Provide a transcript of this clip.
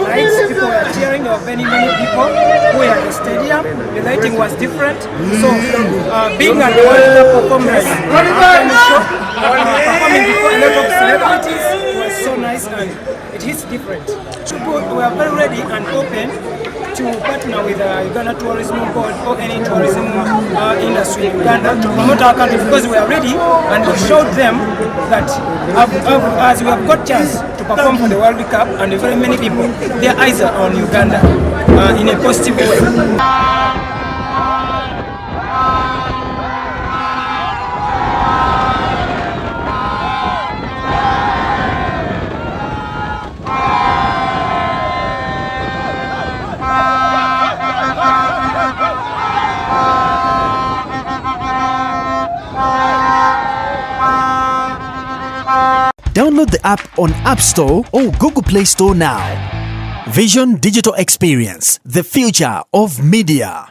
lights, people were cheering. There were many people who were at the stadium. The lighting was different. So being at the World Cup performance, performing before a lot of celebrities was so nice and it hits different. We are very ready and open to partner with Uganda Tourism Board or any tourism industry in Uganda to promote our country, because we are ready and we showed them that as we have got chance to perform for the World Cup and very many people, their eyes are on Uganda in a positive way. Download the app on App Store or Google Play Store now. Vision Digital Experience, the future of media.